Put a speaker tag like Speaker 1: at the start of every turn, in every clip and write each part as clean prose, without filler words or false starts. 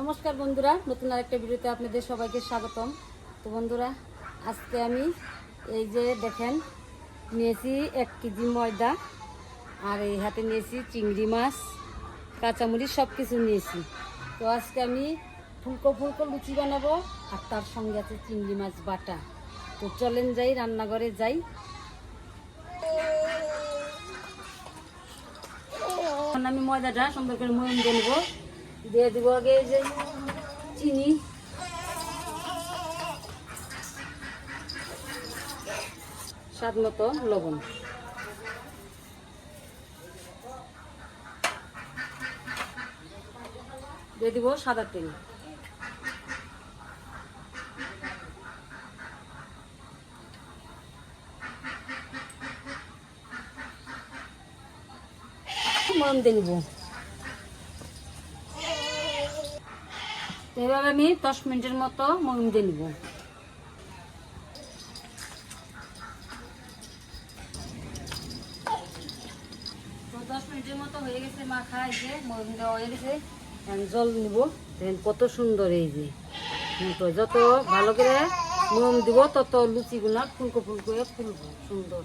Speaker 1: নমস্কার বন্ধুরা, নতুন আরেকটা ভিডিওতে আপনাদের সবাইকে স্বাগতম। তো বন্ধুরা, আজকে আমি এই যে দেখেন নিয়েছি 1 কেজি ময়দা, আর এই হাতে নিয়েছি চিংড়ি মাছ, কাঁচামরিচ সব কিছু নিয়েছি। তো আজকে আমি ফুলকো ফুলকো লুচি বানাবো, আর তার সঙ্গে আছে চিংড়ি মাছ বাটা। তো চলেন যাই, রান্নাঘরে যাই। আমি ময়দাটা সুন্দর করে ময়ন দিয়ে নেবো। দিয়ে দেবো আগে এই যে চিনি, স্বাদ মতো লবণ, দিয়ে দিব সাদা তেল। ময়ম দিয়ে নিব। এভাবে আমি 10 মিনিটের মতো ময়ম দিয়ে নিব। তো 10 মিনিটের মতো হয়ে গেছে মাখা, এই যে ময়ম দেওয়া হয়ে গেছে। জল নিব। দেখেন কত সুন্দর, এই যে যত ভালো করে ময়ম দিব তত লুচিগুলা ফুলকো ফুলকো ফুলবো সুন্দর।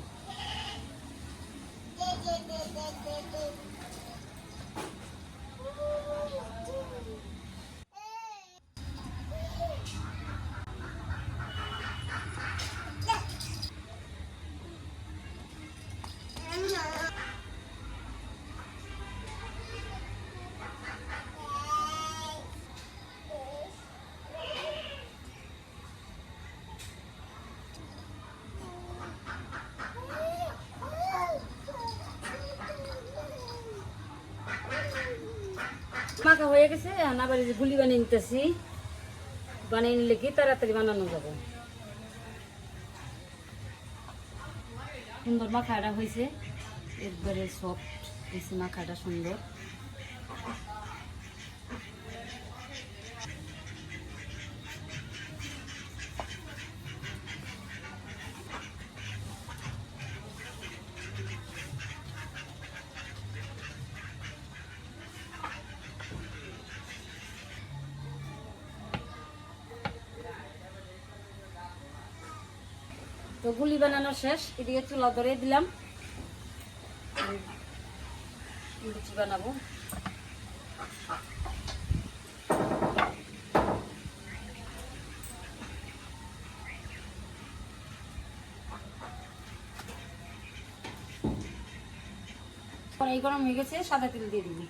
Speaker 1: মাখা হয়ে গেছে, আবার এই যে গুলি বানিয়ে নিতেছি। বানিয়ে নিলে কি তাড়াতাড়ি বানানো যাবে। সুন্দর মাখাটা হয়েছে, একবারে সফট হয়েছে মাখাটা সুন্দর। তো গুলি বানানো শেষ, এদিকে চুলা ধরে দিলাম, লুচি বানাবো। এই গরম হয়ে গেছে, সাদা তেল দিয়ে দিবি।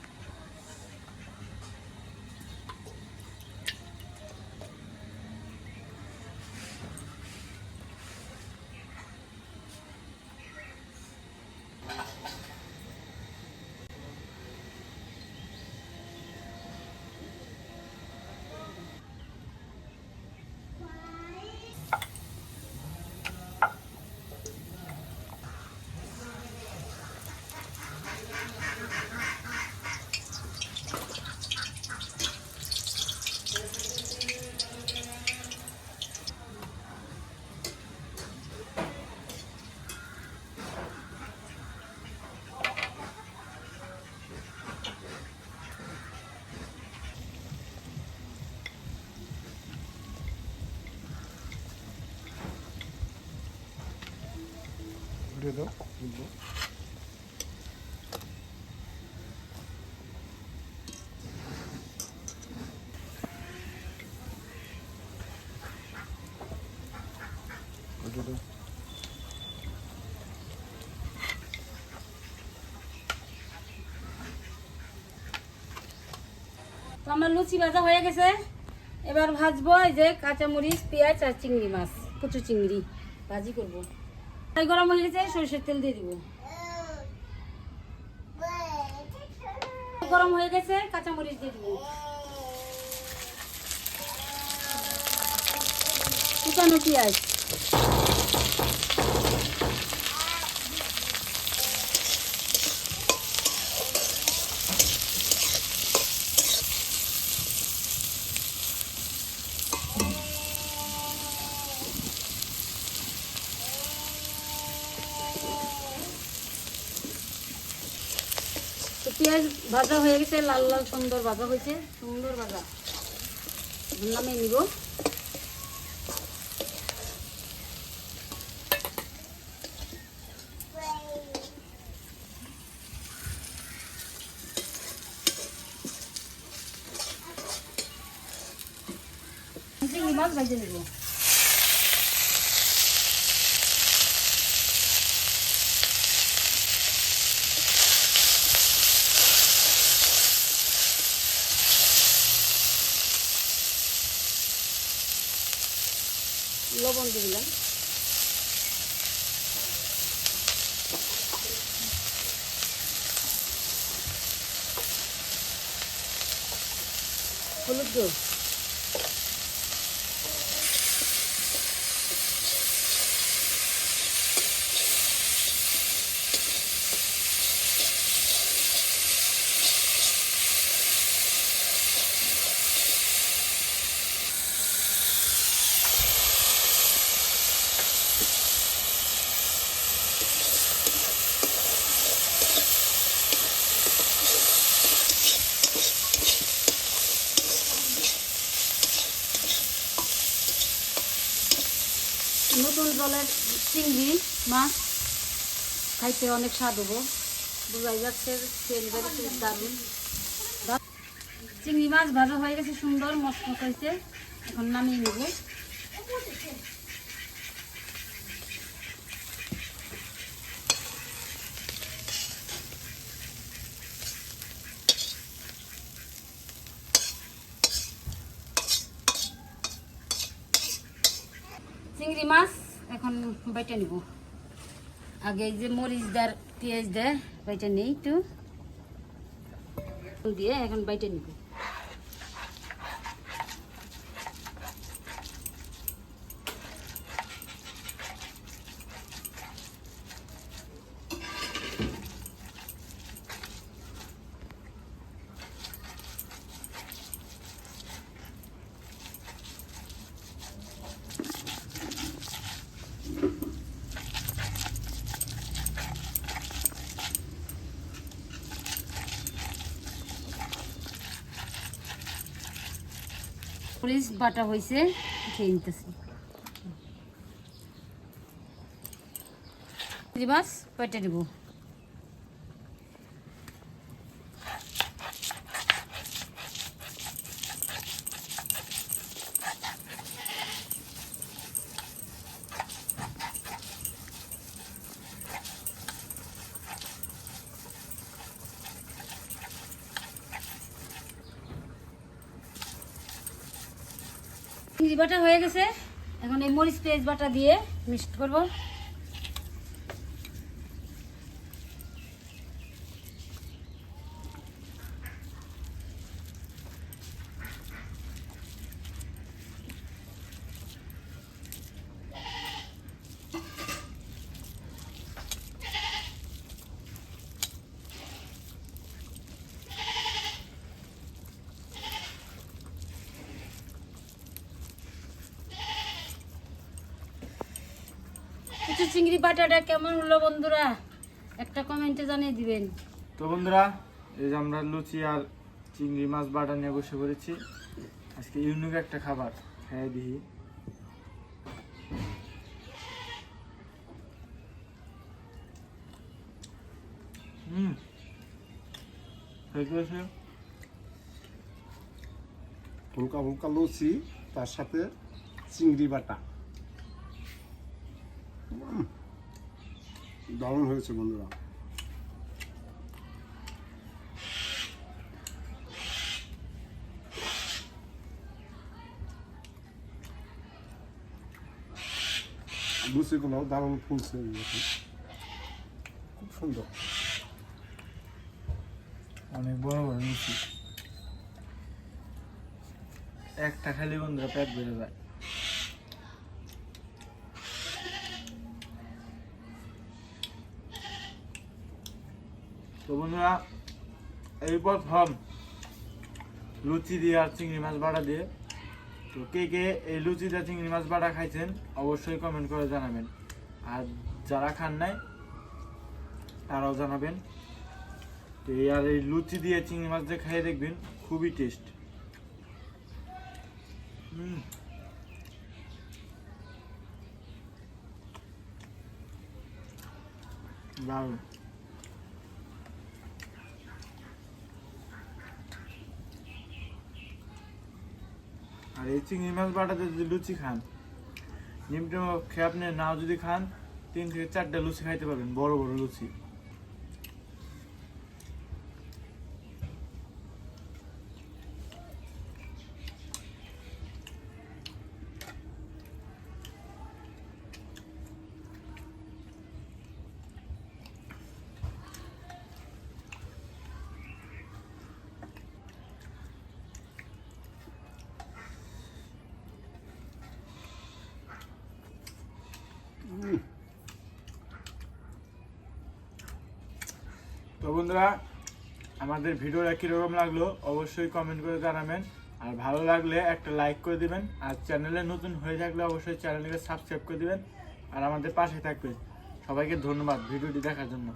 Speaker 2: উঠে দাও তুলবো। উঠে দাও।
Speaker 1: তো আমার লুচি ভাজা হয়ে গেছে, এবার ভাজবো এই যে কাঁচামরিচ, পেঁয়াজ আর চিংড়ি মাছ, কচু চিংড়ি ভাজি করবো। তাই গরম হয়ে গেছে, সরষের তেল দিয়ে দিব। গরম হয়ে গেছে, কাঁচামরিচ দিয়ে দিব, কুচানো পেঁয়াজ, তো পেঁয়াজ ভাজা হয়ে গেছে, লাল লাল সুন্দর ভাজা হয়েছে, সুন্দর ভাজা। নামিয়ে নিব। চিংড়ি মাছ ভেজে নিব। লবণ দিয়ে দিলাম। হলুদ গুঁড়ো, নতুন জলের চিংড়ি মাছ খাইতে অনেক স্বাদ হবো, বোঝাই যাচ্ছে। দারুণ। চিংড়ি মাছ ভাজা হয়ে গেছে, সুন্দর মচমচ হয়েছে। এখন নামিয়ে নেব। চিংড়ি মাছ এখন বাইটে নিব। আগে এই যে মরিচ দার পেঁয়াজ দেয় বাইটে নেই, একটু দিয়ে এখন বাইটে নিব। মরিচ বাটা হয়েছে, খেয়ে নিতেছি। চিংড়ি মাছ পেটে দিব। চিংড়ি বাটা হয়ে গেছে, এখন এই মরিচ পেঁয়াজ বাটা দিয়ে মিক্সড করব। চিংড়ি বাটাটা কেমন হলো বন্ধুরা, একটা কমেন্টে জানিয়ে দিবেন।
Speaker 3: তো বন্ধুরা, এই যে আমরা লুচি আর চিংড়ি মাছ বাটা নিয়ে বসে পড়েছি। আজকে ইউনিক একটা খাবার খেয়ে দিই।
Speaker 2: হালকা হালকা লুচি, তার সাথে চিংড়ি বাটা। দারুণ হয়েছে বন্ধুরা। লুচিগুলো দারুণ ফুলছে, খুব সুন্দর।
Speaker 3: অনেক বড় বড় লুচি, একটা খালি বন্ধুরা পেট ভরে যায়। তো বন্ধুরা, এই প্রথম লুচি দিয়ে আর চিংড়ি মাছ বাটা দিয়ে। তো কে কে এই লুচি দিয়ে চিংড়ি মাছ বাটা খাইছেন অবশ্যই কমেন্ট করে জানাবেন, আর যারা খান নাই তারাও জানাবেন। তো আর এই লুচি দিয়ে চিংড়ি মাছ দিয়ে খাইয়ে দেখবেন, খুবই টেস্ট। দারুণ। আর এই চিংড়ি মাছ বাটাতে যদি লুচি খান, নিমটা খেয়ে আপনি নাও যদি খান 3 থেকে 4টা লুচি খাইতে পারবেন, বড় বড় লুচি। তো বন্ধুরা, আমাদের ভিডিওটা কীরকম লাগলো অবশ্যই কমেন্ট করে জানাবেন। আর ভালো লাগলে একটা লাইক করে দিবেন। আর চ্যানেলে নতুন হয়ে থাকলে অবশ্যই চ্যানেলকে সাবস্ক্রাইব করে দিবেন আর আমাদের পাশে থাকবেন। সবাইকে ধন্যবাদ ভিডিওটি দেখার জন্য।